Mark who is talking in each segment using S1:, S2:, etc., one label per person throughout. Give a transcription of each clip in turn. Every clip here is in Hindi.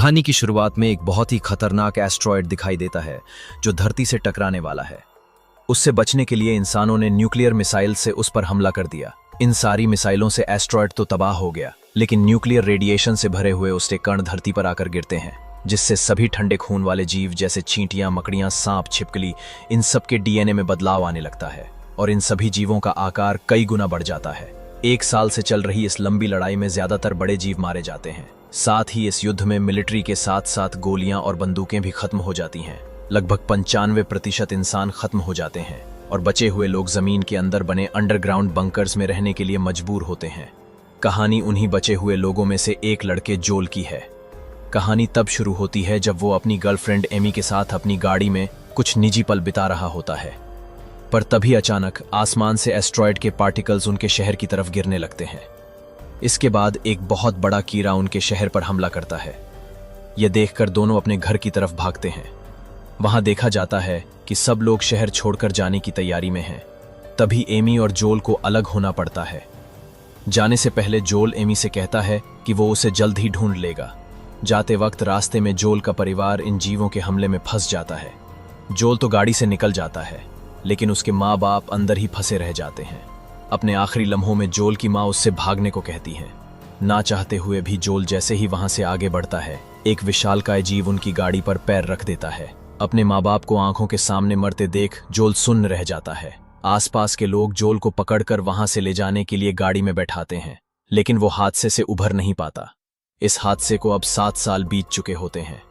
S1: कहानी की शुरुआत में एक बहुत ही खतरनाक एस्ट्रॉयड दिखाई देता है जो धरती से टकराने वाला है। उससे बचने के लिए इंसानों ने न्यूक्लियर मिसाइल से उस पर हमला कर दिया। इन सारी मिसाइलों से एस्ट्रॉयड तो तबाह हो गया, लेकिन न्यूक्लियर रेडिएशन से भरे हुए उसके कण धरती पर आकर गिरते हैं, जिससे सभी ठंडे खून वाले जीव जैसे चींटियां, मकड़ियां, सांप, छिपकली, इन सबके डीएनए में बदलाव आने लगता है और इन सभी जीवों का आकार कई गुना बढ़ जाता है। 1 साल से चल रही इस लंबी लड़ाई में ज्यादातर बड़े जीव मारे जाते हैं। साथ ही इस युद्ध में मिलिट्री के साथ साथ गोलियां और बंदूकें भी खत्म हो जाती हैं। लगभग 95% इंसान खत्म हो जाते हैं और बचे हुए लोग जमीन के अंदर बने अंडरग्राउंड बंकर्स में रहने के लिए मजबूर होते हैं। कहानी उन्हीं बचे हुए लोगों में से एक लड़के जोल की है। कहानी तब शुरू होती है जब वो अपनी गर्लफ्रेंड एमी के साथ अपनी गाड़ी में कुछ निजी पल बिता रहा होता है, पर तभी अचानक आसमान से एस्ट्रॉयड के पार्टिकल्स उनके शहर की तरफ गिरने लगते हैं। इसके बाद एक बहुत बड़ा कीड़ा उनके शहर पर हमला करता है। यह देखकर दोनों अपने घर की तरफ भागते हैं। वहां देखा जाता है कि सब लोग शहर छोड़कर जाने की तैयारी में हैं। तभी एमी और जोल को अलग होना पड़ता है। जाने से पहले जोल एमी से कहता है कि वो उसे जल्द ही ढूंढ लेगा। जाते वक्त रास्ते में जोल का परिवार इन जीवों के हमले में फंस जाता है। जोल तो गाड़ी से निकल जाता है, लेकिन उसके माँ बाप अंदर ही फंसे रह जाते हैं। अपने आखिरी लम्हों में जोल की माँ उससे भागने को कहती है। ना चाहते हुए भी जोल जैसे ही वहां से आगे बढ़ता है, एक विशालकाय जीव उनकी गाड़ी पर पैर रख देता है। अपने माँ बाप को आंखों के सामने मरते देख जोल सुन्न रह जाता है। आसपास के लोग जोल को पकड़कर वहां से ले जाने के लिए गाड़ी में बैठाते हैं, लेकिन वो हादसे से उभर नहीं पाता। इस हादसे को अब 7 साल बीत चुके होते हैं।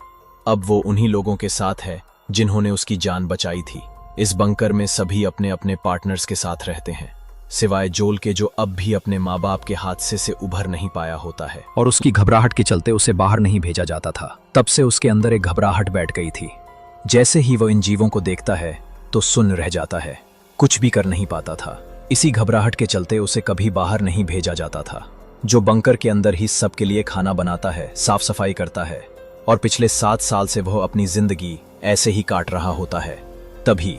S1: अब वो उन्हीं लोगों के साथ है जिन्होंने उसकी जान बचाई थी। इस बंकर में सभी अपने अपने पार्टनर्स के साथ रहते हैं, सिवाय जोल के, जो अब भी अपने माँ बाप के हादसे से उभर नहीं पाया होता है
S2: और उसकी घबराहट के चलते उसे बाहर नहीं भेजा जाता था। तब से उसके अंदर एक घबराहट बैठ गई थी। जैसे ही वो इन जीवों को देखता है तो सुन्न रह जाता है, कुछ भी कर नहीं पाता था। इसी घबराहट के चलते उसे कभी बाहर नहीं भेजा जाता था। जो बंकर के अंदर ही सबके लिए खाना बनाता है, साफ सफाई करता है और पिछले 7 साल से वह अपनी जिंदगी ऐसे ही काट रहा होता है। तभी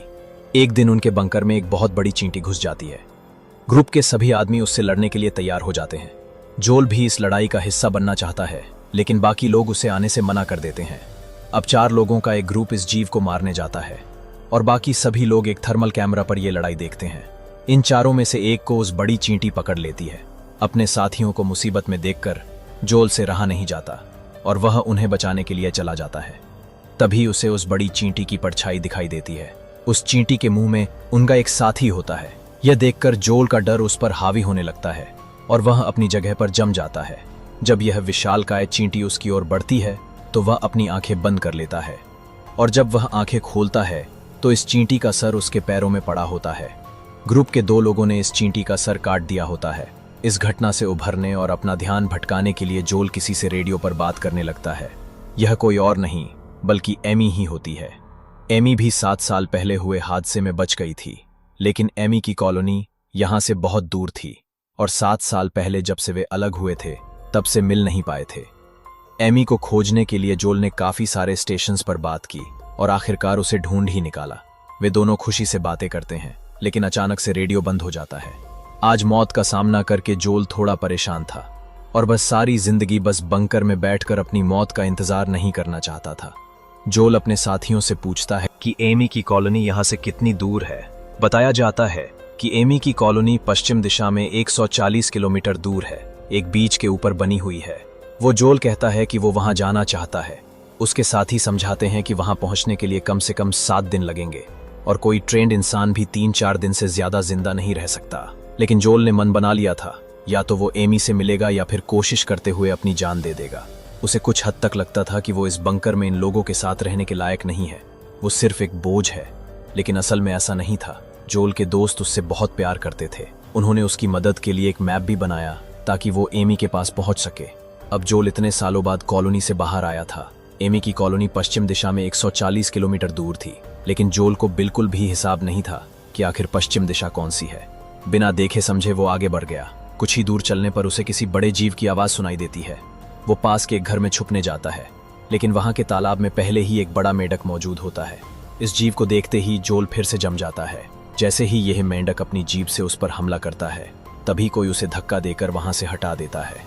S2: एक दिन उनके बंकर में एक बहुत बड़ी चींटी घुस जाती है। ग्रुप के सभी आदमी उससे लड़ने के लिए तैयार हो जाते हैं। जोल भी इस लड़ाई का हिस्सा बनना चाहता है, लेकिन बाकी लोग उसे आने से मना कर देते हैं। अब 4 लोगों का एक ग्रुप इस जीव को मारने जाता है और बाकी सभी लोग एक थर्मल कैमरा पर यह लड़ाई देखते हैं। इन चारों में से एक को उस बड़ी चींटी पकड़ लेती है। अपने साथियों को मुसीबत में देखकर जोल से रहा नहीं जाता और वह उन्हें बचाने के लिए चला जाता है। तभी उसे उस बड़ी चींटी की परछाई दिखाई देती है। उस चींटी के मुंह में उनका एक साथी होता है। यह देखकर जोल का डर उस पर हावी होने लगता है और वह अपनी जगह पर जम जाता है। जब यह विशालकाय चींटी उसकी ओर बढ़ती है तो वह अपनी आंखें बंद कर लेता है और जब वह आंखें खोलता है तो इस चींटी का सर उसके पैरों में पड़ा होता है। ग्रुप के 2 लोगों ने इस चींटी का सर काट दिया होता है। इस घटना से उभरने और अपना ध्यान भटकाने के लिए जोल किसी से रेडियो पर बात करने लगता है। यह कोई और नहीं बल्कि एमी ही होती है। एमी भी 7 साल पहले हुए हादसे में बच गई थी, लेकिन एमी की कॉलोनी यहां से बहुत दूर थी और 7 साल पहले जब से वे अलग हुए थे तब से मिल नहीं पाए थे। एमी को खोजने के लिए जोल ने काफी सारे स्टेशंस पर बात की और आखिरकार उसे ढूंढ ही निकाला। वे दोनों खुशी से बातें करते हैं, लेकिन अचानक से रेडियो बंद हो जाता है। आज मौत का सामना करके जोल थोड़ा परेशान था और बस सारी जिंदगी बस बंकर में बैठकर अपनी मौत का इंतजार नहीं करना चाहता था। जोल अपने साथियों से पूछता है कि एमी की कॉलोनी यहाँ से कितनी दूर है। बताया जाता है कि एमी की कॉलोनी पश्चिम दिशा में 140 किलोमीटर दूर है, एक बीच के ऊपर बनी हुई है। वो जोल कहता है कि वो वहां जाना चाहता है। उसके साथी समझाते हैं कि वहां पहुंचने के लिए कम से कम 7 दिन लगेंगे और कोई ट्रेंड इंसान भी 3-4 दिन से ज्यादा जिंदा नहीं रह सकता। लेकिन जोल ने मन बना लिया था, या तो वो एमी से मिलेगा या फिर कोशिश करते हुए अपनी जान दे देगा। उसे कुछ हद तक लगता था कि वो इस बंकर में इन लोगों के साथ रहने के लायक नहीं है, वो सिर्फ एक बोझ है, लेकिन असल में ऐसा नहीं था। जोल के दोस्त उससे बहुत प्यार करते थे। उन्होंने उसकी मदद के लिए एक मैप भी बनाया ताकि वो एमी के पास पहुंच सके। अब जोल इतने सालों बाद कॉलोनी से बाहर आया था। एमी की कॉलोनी पश्चिम दिशा में 140 किलोमीटर दूर थी, लेकिन जोल को बिल्कुल भी हिसाब नहीं था कि आखिर पश्चिम दिशा कौन सी है। बिना देखे समझे वो आगे बढ़ गया। कुछ ही दूर चलने पर उसे किसी बड़े जीव की आवाज सुनाई देती है। वो पास के एक घर में छुपने जाता है, लेकिन वहां के तालाब में पहले ही एक बड़ा मेंढक मौजूद होता है। इस जीव को देखते ही जोल फिर से जम जाता है। जैसे ही यह मेंढक अपनी जीभ से उस पर हमला करता है, तभी कोई उसे धक्का देकर वहां से हटा देता है।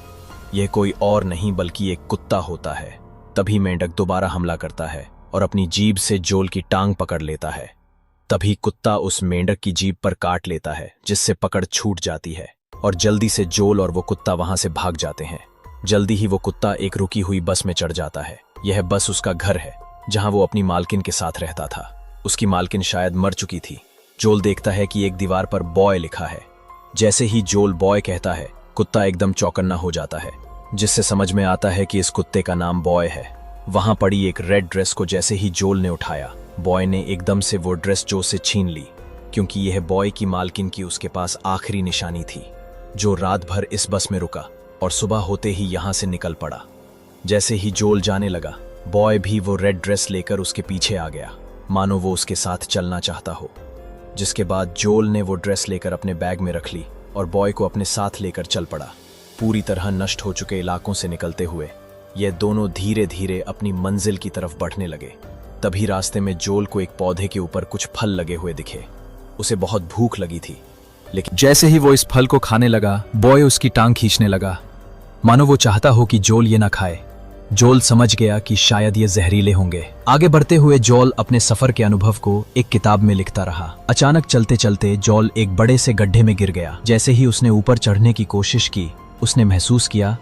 S2: यह कोई और नहीं बल्कि एक कुत्ता होता है।
S1: तभी मेंढक दोबारा हमला करता है और अपनी जीभ से जोल की टांग पकड़ लेता है। तभी कुत्ता उस मेंढक की जीभ पर काट लेता है, जिससे पकड़ छूट जाती है और जल्दी से जोल और वो कुत्ता वहां से भाग जाते हैं। जल्दी ही वो कुत्ता एक रुकी हुई बस में चढ़ जाता है। यह बस उसका घर है, जहां वो अपनी मालकिन के साथ रहता था। उसकी मालकिन शायद मर चुकी थी। जोल देखता है कि एक दीवार पर बॉय लिखा है। जैसे ही जोल बॉय कहता है, कुत्ता एकदम चौकन्ना हो जाता है, जिससे समझ में आता है कि इस कुत्ते का नाम बॉय है। वहां पड़ी एक रेड ड्रेस को जैसे ही जोल ने उठाया, बॉय ने एकदम से वो ड्रेस जो से छीन ली, क्योंकि यह बॉय की मालकिन की उसके पास आखिरी निशानी थी। जो रात भर इस बस में रुका और सुबह होते ही यहां से निकल पड़ा। जैसे ही जोल जाने लगा, बॉय भी वो रेड ड्रेस लेकर उसके पीछे आ गया, मानो वो उसके साथ चलना चाहता हो। जिसके बाद जोल ने वो ड्रेस लेकर अपने बैग में रख ली और बॉय को अपने साथ लेकर चल पड़ा। पूरी तरह नष्ट हो चुके इलाकों से निकलते हुए ये दोनों धीरे धीरे अपनी मंजिल की तरफ बढ़ने लगे। तभी रास्ते में जोल को एक पौधे के ऊपर कुछ फल लगे हुए दिखे। उसे बहुत भूख लगी थी, लेकिन
S2: जैसे ही वो इस फल को खाने लगा, बॉय उसकी टांग खींचने लगा, मानो वो चाहता हो कि जोल ये ना खाए। जोल समझ गया कि शायद ये जहरीले होंगे। आगे बढ़ते हुए जोल अपने सफर के अनुभव को एक किताब में लिखता रहा। अचानक चलते चलते जोल एक बड़े से गड्ढे में गिर गया। जैसे ही उसने ऊपर चढ़ने की कोशिश की, उसने महसूस किया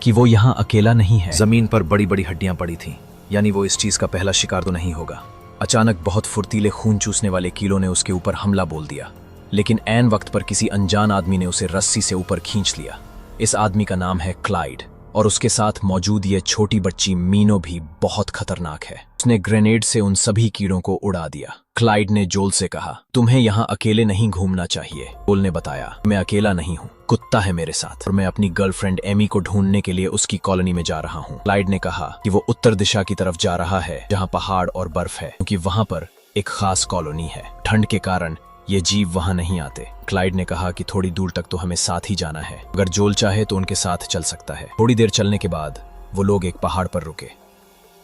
S2: कि वो यहाँ अकेला नहीं है।
S1: जमीन पर बड़ी बड़ी हड्डियां पड़ी थीं, यानी वो इस चीज का पहला शिकार तो नहीं होगा। अचानक बहुत फुर्तीले खून चूसने वाले कीलों ने उसके ऊपर हमला बोल दिया, लेकिन ऐन वक्त पर किसी अनजान आदमी ने उसे रस्सी से ऊपर खींच लिया। इस आदमी का नाम है क्लाइड और उसके साथ मौजूद ये छोटी बच्ची मीनो भी बहुत खतरनाक है। उसने ग्रेनेड से उन सभी कीड़ों को उड़ा दिया। क्लाइड ने जोल से कहा, तुम्हें यहाँ अकेले नहीं घूमना चाहिए। जोल ने बताया, मैं अकेला नहीं हूँ, कुत्ता है मेरे साथ और मैं अपनी गर्लफ्रेंड एमी को ढूंढने के लिए उसकी कॉलोनी में जा रहा हूँ। क्लाइड ने कहा कि वो उत्तर दिशा की तरफ जा रहा है, जहाँ पहाड़ और बर्फ है, क्योंकि वहां पर एक खास कॉलोनी है। ठंड के कारण ये जीव वहां नहीं आते। क्लाइड ने कहा कि थोड़ी दूर तक तो हमें साथ ही जाना है, अगर जोल चाहे तो उनके साथ चल सकता है। थोड़ी देर चलने के बाद वो लोग एक पहाड़ पर रुके।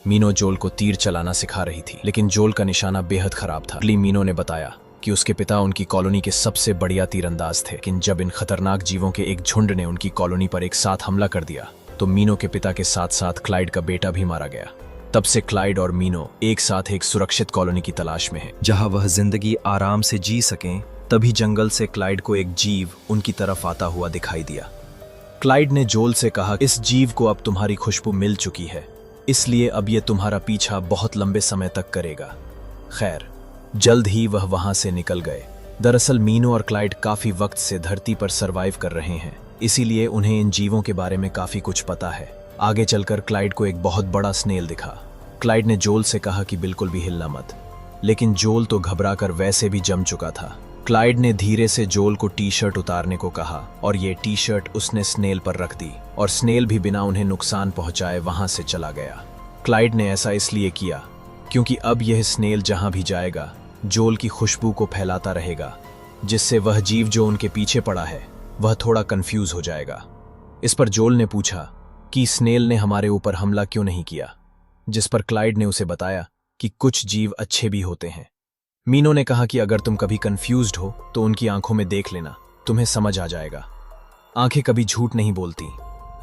S1: मीनो जोल को तीर चलाना सिखा रही थी, लेकिन जोल का निशाना बेहद खराब था। मीनो ने बताया कि उसके पिता उनकी कॉलोनी के सबसे बढ़िया तीरंदाज थे, लेकिन जब इन खतरनाक जीवों के एक झुंड ने उनकी कॉलोनी पर एक साथ हमला कर दिया, तो मीनो के पिता के साथ साथ क्लाइड का बेटा भी मारा गया। तब से क्लाइड और मीनो एक साथ एक सुरक्षित कॉलोनी की तलाश में हैं, जहां वह जिंदगी आराम से जी सकें। तभी जंगल से क्लाइड को एक जीव उनकी तरफ आता हुआ दिखाई दिया। क्लाइड ने जोल से कहा, इस जीव को अब तुम्हारी खुशबू मिल चुकी है, इसलिए अब ये तुम्हारा पीछा बहुत लंबे समय तक करेगा। खैर, जल्द ही वह वहां से निकल गए। दरअसल मीनो और क्लाइड काफी वक्त से धरती पर सरवाइव कर रहे हैं, इसीलिए उन्हें इन जीवों के बारे में काफी कुछ पता है। आगे चलकर क्लाइड को एक बहुत बड़ा स्नेल दिखा। क्लाइड ने जोल से कहा कि बिल्कुल भी हिलना मत, लेकिन जोल तो घबराकर वैसे भी जम चुका था। क्लाइड ने धीरे से जोल को टी शर्ट उतारने को कहा और ये टी शर्ट उसने स्नेल पर रख दी और स्नेल भी बिना उन्हें नुकसान पहुंचाए वहां से चला गया। क्लाइड ने ऐसा इसलिए किया क्योंकि अब यह स्नेल जहां भी जाएगा जोल की खुशबू को फैलाता रहेगा, जिससे वह जीव जो उनके पीछे पड़ा है वह थोड़ा कंफ्यूज हो जाएगा। इस पर जोल ने पूछा कि स्नेल ने हमारे ऊपर हमला क्यों नहीं किया, जिस पर क्लाइड ने उसे बताया कि कुछ जीव अच्छे भी होते हैं। मीनो ने कहा कि अगर तुम कभी कंफ्यूज्ड हो तो उनकी आंखों में देख लेना, तुम्हें समझ आ जाएगा। आंखें कभी झूठ नहीं बोलती।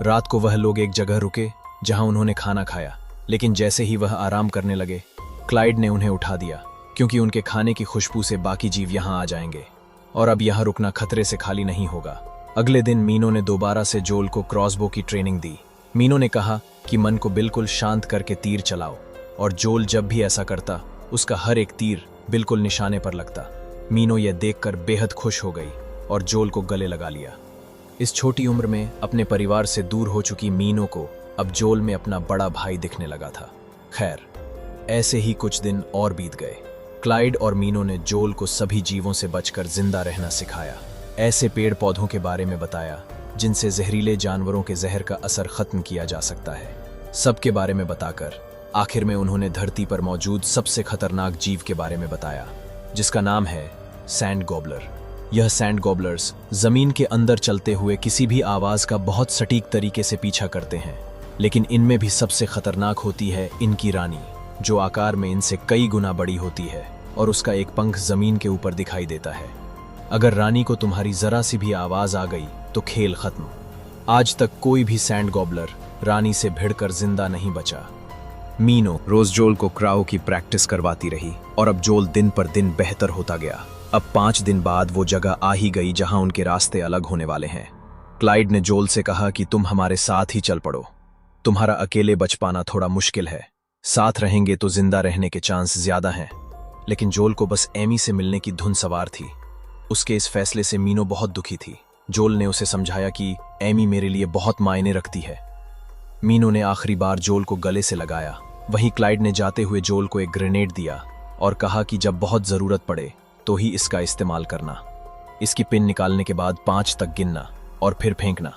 S1: रात को वह लोग एक जगह रुके जहां उन्होंने खाना खाया, लेकिन जैसे ही वह आराम करने लगे, क्लाइड ने उन्हें उठा दिया, क्योंकि उनके खाने की खुशबू से बाकी जीव यहां आ जाएंगे और अब यहां रुकना खतरे से खाली नहीं होगा। अगले दिन मीनो ने दोबारा से जोल को क्रॉसबो की ट्रेनिंग दी। मीनो ने कहा कि मन को बिल्कुल शांत करके तीर चलाओ, और जोल जब भी ऐसा करता उसका हर एक तीर बिल्कुल निशाने पर लगता। मीनो यह देखकर बेहद खुश हो गई और जोल को गले लगा लिया। इस छोटी उम्र में अपने परिवार से दूर हो चुकी मीनो को अब जोल में अपना बड़ा भाई दिखने लगा था। खैर, ऐसे ही कुछ दिन और बीत गए। क्लाइड और मीनो ने जोल को सभी जीवों से बचकर जिंदा रहना सिखाया। ऐसे पेड़ पौधों के बारे में बताया जिनसे जहरीले जानवरों के जहर का असर खत्म किया जा सकता है। सबके बारे में बताकर आखिर में उन्होंने धरती पर मौजूद सबसे खतरनाक जीव के बारे में बताया, जिसका नाम है सैंड गॉबलर। यह सैंड गॉबलर्स जमीन के अंदर चलते हुए किसी भी आवाज का बहुत सटीक तरीके से पीछा करते हैं, लेकिन इनमें भी सबसे खतरनाक होती है इनकी रानी, जो आकार में इनसे कई गुना बड़ी होती है और उसका एक पंख जमीन के ऊपर दिखाई देता है। अगर रानी को तुम्हारी जरा सी भी आवाज आ गई तो खेल खत्म। आज तक कोई भी सैंड गॉबलर रानी से भिड़कर जिंदा नहीं बचा। मीनो रोज जोल को क्राओ की प्रैक्टिस करवाती रही और अब जोल दिन पर दिन बेहतर होता गया। अब 5 दिन बाद वो जगह आ ही गई जहां उनके रास्ते अलग होने वाले हैं। क्लाइड ने जोल से कहा कि तुम हमारे साथ ही चल पड़ो, तुम्हारा अकेले बच पाना थोड़ा मुश्किल है, साथ रहेंगे तो जिंदा रहने के चांस ज्यादा हैं। लेकिन जोल को बस एमी से मिलने की धुन सवार थी। उसके इस फैसले से मीनो बहुत दुखी थी। जोल ने उसे समझाया कि एमी मेरे लिए बहुत मायने रखती है। मीनो ने आखिरी बार जोल को गले से लगाया। वहीं क्लाइड ने जाते हुए जोल को एक ग्रेनेड दिया और कहा कि जब बहुत जरूरत पड़े तो ही इसका इस्तेमाल करना। इसकी पिन निकालने के बाद 5 तक गिनना और फिर फेंकना।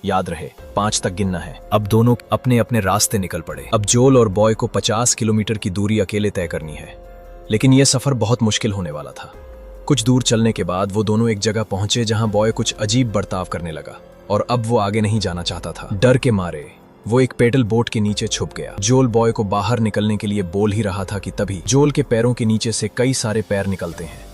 S1: याद रहे 5 तक गिनना है। अब दोनों अपने अपने रास्ते निकल पड़े। अब जोल और बॉय को 50 किलोमीटर की दूरी अकेले तय करनी है, लेकिन यह सफर बहुत मुश्किल होने वाला था। कुछ दूर चलने के बाद वो दोनों एक जगह पहुंचे जहां बॉय कुछ अजीब बर्ताव करने लगा और अब वो आगे नहीं जाना चाहता था। डर के मारे वो एक पेडल बोट के नीचे छुप गया। जोल बॉय को बाहर निकलने के लिए बोल ही रहा था कि तभी जोल के पैरों के नीचे से कई सारे पैर निकलते हैं।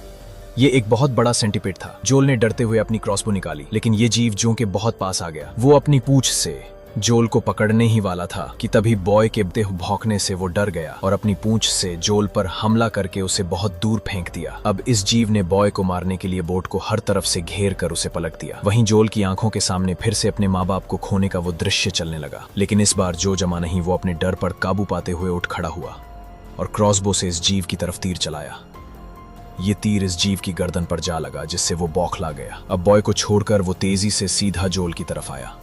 S1: ये एक बहुत बड़ा सेंटीपीड था। जोल ने डरते हुए अपनी क्रॉसबो निकाली, लेकिन ये जीव जो के बहुत पास आ गया। वो अपनी पूंछ से जोल को पकड़ने ही वाला था कि तभी बॉय के भौंकने से वो डर गया और अपनी पूंछ से जोल पर हमला करके उसे बहुत दूर फेंक दिया। अब इस जीव ने बॉय को मारने के लिए बोट को हर तरफ से घेर कर उसे पलट दिया। वहीं जोल की आंखों के सामने फिर से अपने माँ बाप को खोने का वो दृश्य चलने लगा। लेकिन इस बार जो जमा नहीं, वो अपने डर पर काबू पाते हुए उठ खड़ा हुआ और क्रॉसबो से इस जीव की तरफ तीर चलाया। ये तीर इस जीव की गर्दन पर जा लगा, जिससे वो बौखला गया। अब बॉय को छोड़कर वो तेजी से सीधा जोल की तरफ आया,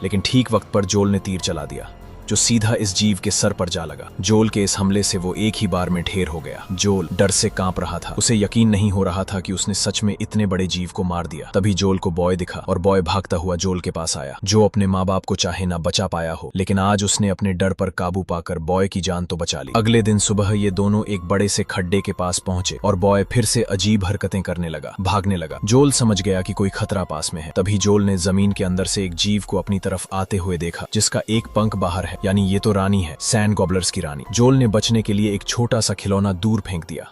S1: लेकिन ठीक वक्त पर जोल ने तीर चला दिया जो सीधा इस जीव के सर पर जा लगा। जोल के इस हमले से वो एक ही बार में ढेर हो गया। जोल डर से कांप रहा था। उसे यकीन नहीं हो रहा था कि उसने सच में इतने बड़े जीव को मार दिया। तभी जोल को बॉय दिखा और बॉय भागता हुआ जोल के पास आया। जो अपने माँ बाप को चाहे ना बचा पाया हो, लेकिन आज उसने अपने डर पर काबू पाकर बॉय की जान तो बचा ली। अगले दिन सुबह ये दोनों एक बड़े से खड्डे के पास पहुंचे और बॉय फिर से अजीब हरकतें करने लगा, भागने लगा। जोल समझ गया कि कोई खतरा पास में है। तभी जोल ने जमीन के अंदर से एक जीव को अपनी तरफ आते हुए देखा, जिसका एक पंख बाहर है, यानी ये तो रानी है, सैंड गॉबलर्स की रानी। जोल ने बचने के लिए एक छोटा सा खिलौना दूर फेंक दिया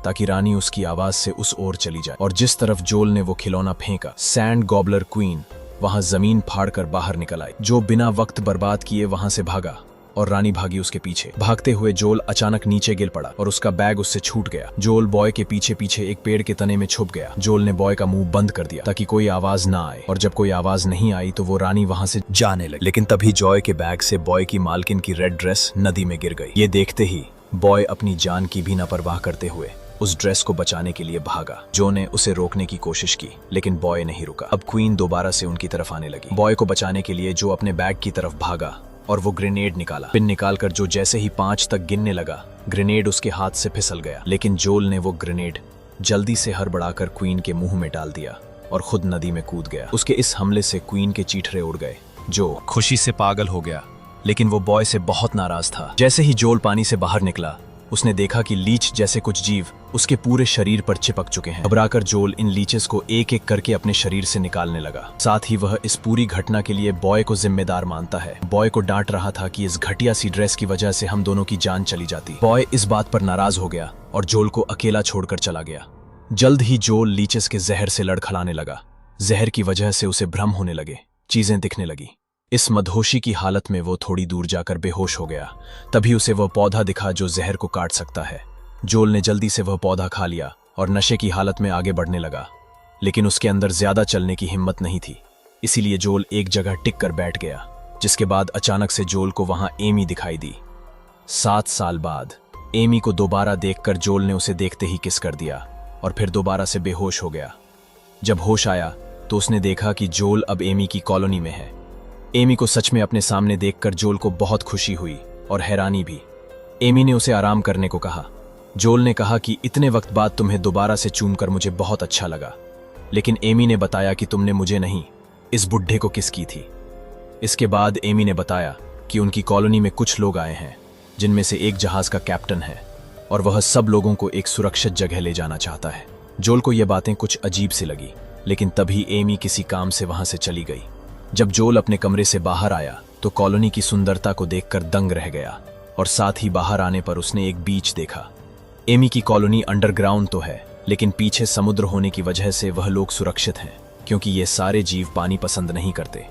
S1: ताकि रानी उसकी आवाज से उस ओर चली जाए। और जिस तरफ जोल ने वो खिलौना फेंका, सैंड गॉबलर क्वीन वहां जमीन फाड़कर बाहर निकल आई। जो बिना वक्त बर्बाद किए वहां से भागा और रानी भागी उसके पीछे। भागते हुए जोल अचानक नीचे गिर पड़ा और उसका बैग उससे छूट गया। जोल बॉय के पीछे पीछे एक पेड़ के तने में छुप गया। जोल ने बॉय का मुंह बंद कर दिया ताकि कोई आवाज ना आए, और जब कोई आवाज नहीं आई तो वो रानी वहां से जाने लगी। लेकिन तभी जॉय के बैग से बॉय की मालकिन की रेड ड्रेस नदी में गिर गई। ये देखते ही बॉय अपनी जान की भी ना परवाह करते हुए उस ड्रेस को बचाने के लिए भागा। जो ने उसे रोकने की कोशिश की, लेकिन बॉय नहीं रुका। अब क्वीन दोबारा से उनकी तरफ आने लगी। बॉय को बचाने के लिए जो अपने बैग की तरफ भागा और वो ग्रेनेड निकाला। पिन निकालकर जो जैसे ही 5 तक गिनने लगा, ग्रेनेड उसके हाथ से फिसल गया। लेकिन जोल ने वो ग्रेनेड जल्दी से हड़बड़ाकर क्वीन के मुंह में डाल दिया और खुद नदी में कूद गया। उसके इस हमले से क्वीन के चीथड़े उड़ गए। जो खुशी से पागल हो गया, लेकिन वो बॉय से बहुत नाराज था। जैसे ही जोल पानी से बाहर निकला, उसने देखा कि लीच जैसे कुछ जीव उसके पूरे शरीर पर चिपक चुके हैं। घबराकर जोल इन लीचेस को एक एक करके अपने शरीर से निकालने लगा। साथ ही वह इस पूरी घटना के लिए बॉय को जिम्मेदार मानता है। बॉय को डांट रहा था कि इस घटिया सी ड्रेस की वजह से हम दोनों की जान चली जाती। बॉय इस बात पर नाराज हो गया और जोल को अकेला छोड़कर चला गया। जल्द ही जोल लीचेस के जहर से लड़खड़ाने लगा। जहर की वजह से उसे भ्रम होने लगे, चीजें दिखने लगी। इस मदहोशी की हालत में वो थोड़ी दूर जाकर बेहोश हो गया। तभी उसे वह पौधा दिखा जो जहर को काट सकता है। जोल ने जल्दी से वह पौधा खा लिया और नशे की हालत में आगे बढ़ने लगा, लेकिन उसके अंदर ज्यादा चलने की हिम्मत नहीं थी। इसीलिए जोल एक जगह टिक कर बैठ गया, जिसके बाद अचानक से जोल को वहां एमी दिखाई दी। 7 साल बाद एमी को दोबारा देखकर जोल ने उसे देखते ही किस कर दिया और फिर दोबारा से बेहोश हो गया। जब होश आया तो उसने देखा कि जोल अब एमी की कॉलोनी में है। एमी को सच में अपने सामने देखकर जोल को बहुत खुशी हुई और हैरानी भी। एमी ने उसे आराम करने को कहा। जोल ने कहा कि इतने वक्त बाद तुम्हें दोबारा से चूमकर मुझे बहुत अच्छा लगा, लेकिन एमी ने बताया कि तुमने मुझे नहीं, इस बुढ़े को किस की थी। इसके बाद एमी ने बताया कि उनकी कॉलोनी में कुछ लोग आए हैं, जिनमें से एक जहाज का कैप्टन है और वह सब लोगों को एक सुरक्षित जगह ले जाना चाहता है। जोल को यह बातें कुछ अजीब सी लगी, लेकिन तभी एमी किसी काम से वहां से चली गई। जब जोल अपने कमरे से बाहर आया तो कॉलोनी की सुंदरता को देखकर दंग रह गया और साथ ही बाहर आने पर उसने एक बीच देखा। एमी की कॉलोनी अंडरग्राउंड तो है, लेकिन पीछे समुद्र होने की वजह से वह लोग सुरक्षित हैं, क्योंकि ये सारे जीव पानी पसंद नहीं करते।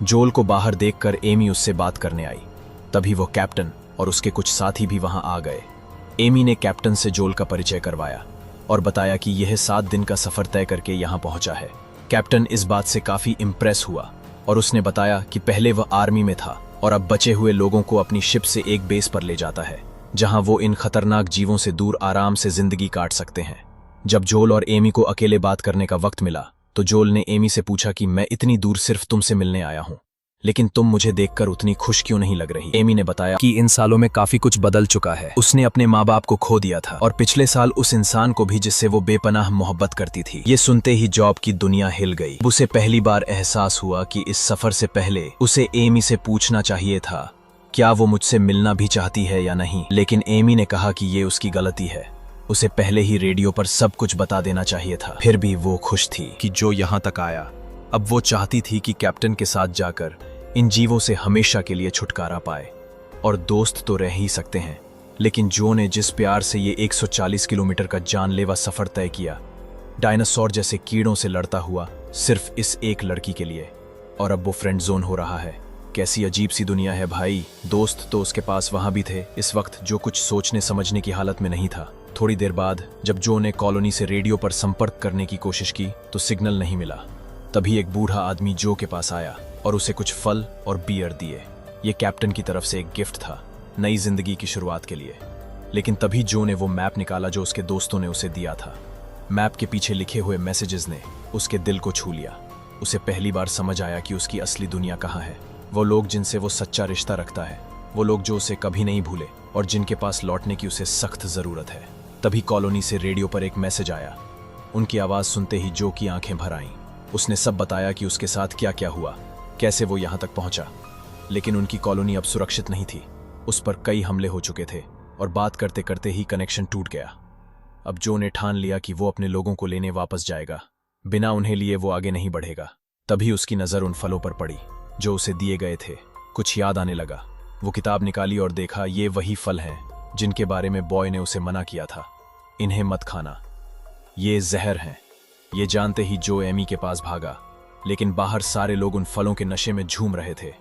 S1: जोल को बाहर देखकर एमी उससे बात करने आई। तभी वो कैप्टन और उसके कुछ साथी भी वहां आ गए। एमी ने कैप्टन से जोल का परिचय करवाया और बताया कि यह 7 दिन का सफर तय करके यहां पहुंचा है। कैप्टन इस बात से काफी इम्प्रेस हुआ और उसने बताया कि पहले वह आर्मी में था और अब बचे हुए लोगों को अपनी शिप से एक बेस पर ले जाता है जहां वो इन खतरनाक जीवों से दूर आराम से जिंदगी काट सकते हैं। जब जोल और एमी को अकेले बात करने का वक्त मिला तो जोल ने एमी से पूछा कि मैं इतनी दूर सिर्फ तुमसे मिलने आया हूं, लेकिन तुम मुझे देखकर उतनी खुश क्यों नहीं लग रही। एमी ने बताया
S2: कि इन सालों में काफी कुछ बदल चुका है।
S1: उसने अपने माँ बाप को खो दिया था और पिछले साल उस इंसान को भी जिससे वो बेपनाह मोहब्बत करती थी। ये सुनते ही जॉब की दुनिया हिल गई। उसे पहली बार एहसास हुआ कि इस सफर से पहले उसे एमी से पूछना चाहिए था क्या वो मुझसे मिलना भी चाहती है या नहीं, लेकिन एमी ने कहा कि ये उसकी गलती है। उसे पहले ही रेडियो पर सब कुछ बता देना चाहिए था। फिर भी वो खुश थी कि जो यहाँ तक आया। अब वो चाहती थी कि कैप्टन के साथ जाकर इन जीवों से हमेशा के लिए छुटकारा पाए। और दोस्त तो रह ही सकते हैं, लेकिन जो ने जिस प्यार से ये 140 किलोमीटर का जानलेवा सफर तय किया, डायनासोर जैसे कीड़ों से लड़ता हुआ सिर्फ इस एक लड़की के लिए, और अब वो फ्रेंड जोन हो रहा है। कैसी अजीब सी दुनिया है भाई। दोस्त तो उसके पास वहां भी थे इस वक्त जो कुछ सोचने समझने की हालत में नहीं था। थोड़ी देर बाद जब जो ने कॉलोनी से रेडियो पर संपर्क करने की कोशिश की तो सिग्नल नहीं मिला। तभी एक बूढ़ा आदमी जो के पास आया और उसे कुछ फल और बियर दिए। ये कैप्टन की तरफ से एक गिफ्ट था, नई जिंदगी की शुरुआत के लिए। लेकिन तभी जो ने वो मैप निकाला जो उसके दोस्तों ने उसे दिया था। मैप के पीछे लिखे हुए मैसेजेस ने उसके दिल को छू लिया। उसे पहली बार समझ आया कि उसकी असली दुनिया कहाँ है। वो लोग जिनसे वो सच्चा रिश्ता रखता है, वो लोग जो उसे कभी नहीं भूले और जिनके पास लौटने की उसे सख्त जरूरत है। तभी कॉलोनी से रेडियो पर एक मैसेज आया। उनकी आवाज सुनते ही जो की आंखें भर आईं। उसने सब बताया कि उसके साथ क्या क्या हुआ, कैसे वो यहां तक पहुंचा। लेकिन उनकी कॉलोनी अब सुरक्षित नहीं थी। उस पर कई हमले हो चुके थे और बात करते करते ही कनेक्शन टूट गया। अब जो ने ठान लिया कि वो अपने लोगों को लेने वापस जाएगा। बिना उन्हें लिए वो आगे नहीं बढ़ेगा। तभी उसकी नजर उन फलों पर पड़ी जो उसे दिए गए थे। कुछ याद आने लगा। वो किताब निकाली और देखा ये वही फल हैं जिनके बारे में बॉय ने उसे मना किया था। इन्हें मत खाना, ये जहर हैं। ये जानते ही जो एमी के पास भागा, लेकिन बाहर सारे लोग उन फलों के नशे में झूम रहे थे।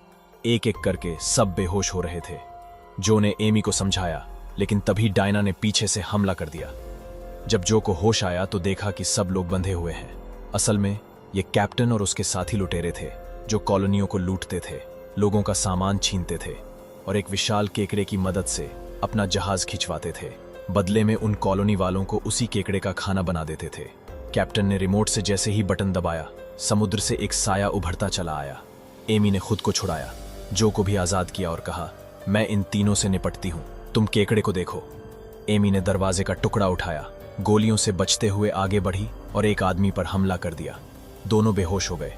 S1: एक एक करके सब बेहोश हो रहे थे। जो ने एमी को समझाया, लेकिन तभी डायना ने पीछे से हमला कर दिया। जब जो को होश आया तो देखा कि सब लोग बंधे हुए हैं। असल में ये कैप्टन और उसके साथी लुटेरे थे जो कॉलोनियों को लूटते थे, लोगों का सामान छीनते थे और एक विशाल केकड़े की मदद से अपना जहाज खिंचवाते थे। बदले में उन कॉलोनी वालों को उसी केकड़े का खाना बना देते थे। कैप्टन ने रिमोट से जैसे ही बटन दबाया, समुद्र से एक साया उभरता चला आया। एमी ने खुद को छुड़ाया, जो को भी आजाद किया और कहा, मैं इन तीनों से निपटती हूं, तुम केकड़े को देखो। एमी ने दरवाजे का टुकड़ा उठाया, गोलियों से बचते हुए आगे बढ़ी और एक आदमी पर हमला कर दिया। दोनों बेहोश हो गए।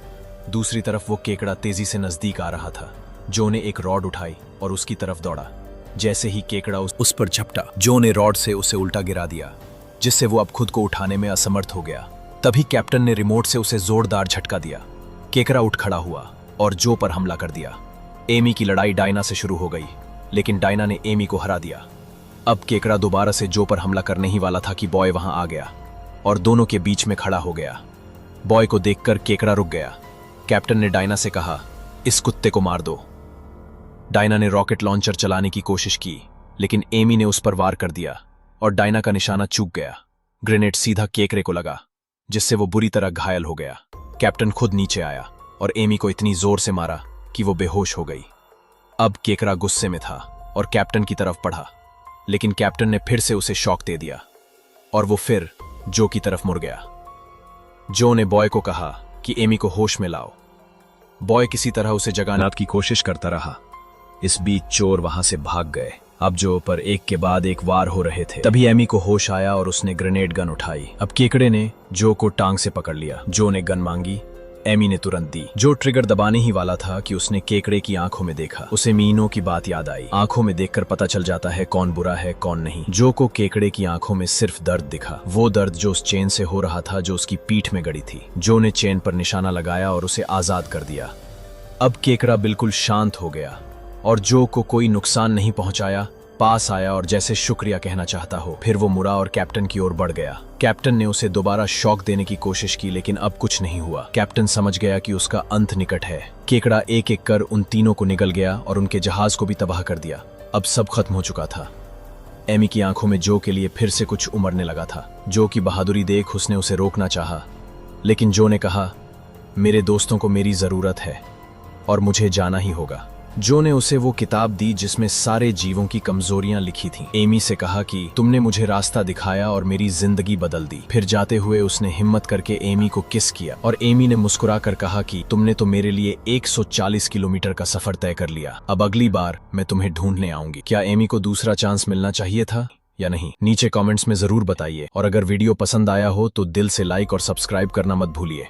S1: दूसरी तरफ वो केकड़ा तेजी से नजदीक आ रहा था। जो ने एक रॉड उठाई और उसकी तरफ दौड़ा। जैसे ही केकड़ा उस पर झपटा, जो ने रॉड से उसे उल्टा गिरा दिया, जिससे वो अब खुद को उठाने में असमर्थ हो गया। तभी कैप्टन ने रिमोट से उसे जोरदार झटका दिया। केकड़ा उठ खड़ा हुआ और जो पर हमला कर दिया। एमी की लड़ाई डायना से शुरू हो गई, लेकिन डायना ने एमी को हरा दिया। अब केकड़ा दोबारा से जो पर हमला करने ही वाला था कि बॉय वहां आ गया और दोनों के बीच में खड़ा हो गया। बॉय को देखकर केकड़ा रुक गया। कैप्टन ने डायना से कहा, इस कुत्ते को मार दो। डायना ने रॉकेट लॉन्चर चलाने की कोशिश की, लेकिन एमी ने उस पर वार कर दिया और डायना का निशाना चूक गया। ग्रेनेड सीधा केकड़े को लगा, जिससे वो बुरी तरह घायल हो गया। कैप्टन खुद नीचे आया और एमी को इतनी जोर से मारा कि वो बेहोश हो गई। अब केकड़ा गुस्से में था और कैप्टन की तरफ बढ़ा, लेकिन कैप्टन ने फिर से उसे शॉक दे दिया और वो फिर जो की तरफ मुड़ गया। जो ने बॉय को कहा कि एमी को होश में लाओ। बॉय किसी तरह उसे जगाने की कोशिश करता रहा। इस बीच चोर वहां से भाग गए। अब जो पर एक के बाद एक वार हो रहे थे। तभी एमी को होश आया और उसने ग्रेनेड गन उठाई। अब केकड़े ने जो को टांग से पकड़ लिया। जो ने गन मांगी, एमी ने तुरंत दी। जो ट्रिगर दबाने ही वाला था कि उसने केकड़े की आंखों में देखा। उसे मीनों की बात याद आई। आंखों में देखकर पता चल जाता है कौन बुरा है कौन नहीं। जो को केकड़े की आंखों में सिर्फ दर्द दिखा, वो दर्द जो उस चेन से हो रहा था जो उसकी पीठ में गड़ी थी। जो ने चेन पर निशाना लगाया और उसे आजाद कर दिया। अब केकड़ा बिल्कुल शांत हो गया और जो को कोई नुकसान नहीं पहुंचाया। पास आया और जैसे शुक्रिया कहना चाहता हो। फिर वो मुड़ा और कैप्टन की ओर बढ़ गया। कैप्टन ने उसे दोबारा शॉक देने की कोशिश की, लेकिन अब कुछ नहीं हुआ। कैप्टन समझ गया कि उसका अंत निकट है। केकड़ा एक एक कर उन तीनों को निगल गया और उनके जहाज को भी तबाह कर दिया। अब सब खत्म हो चुका था। एमी की आंखों में जो के लिए फिर से कुछ उमड़ने लगा था। जो की बहादुरी देख उसने उसे रोकना चाहा, लेकिन जो ने कहा, मेरे दोस्तों को मेरी जरूरत है और मुझे जाना ही होगा। जो ने उसे वो किताब दी जिसमें सारे जीवों की कमजोरियां लिखी थीं। एमी से कहा कि तुमने मुझे रास्ता दिखाया और मेरी जिंदगी बदल दी। फिर जाते हुए उसने हिम्मत करके एमी को किस किया और एमी ने मुस्कुराकर कहा कि तुमने तो मेरे लिए 140 किलोमीटर का सफर तय कर लिया। अब अगली बार मैं तुम्हें ढूंढने आऊंगी। क्या एमी को दूसरा चांस मिलना चाहिए था या नहीं? नीचे कमेंट्स में जरूर बताइए और अगर वीडियो पसंद आया हो तो दिल से लाइक और सब्सक्राइब करना मत भूलिए।